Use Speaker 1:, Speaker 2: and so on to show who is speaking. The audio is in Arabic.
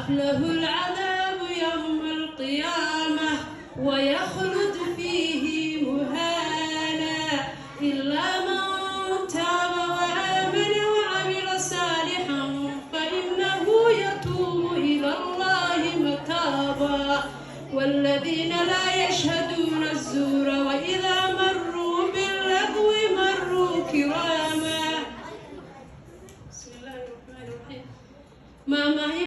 Speaker 1: له العذاب يوم القيامة ويخلد فيه مهانا إلا من تاب وآمن وعمل صالحا فإنه يتوب إلى الله متابا والذين لا يشهدون الزور وإذا مروا باللغو مروا كراما. بسم الله الرحمن الرحيم.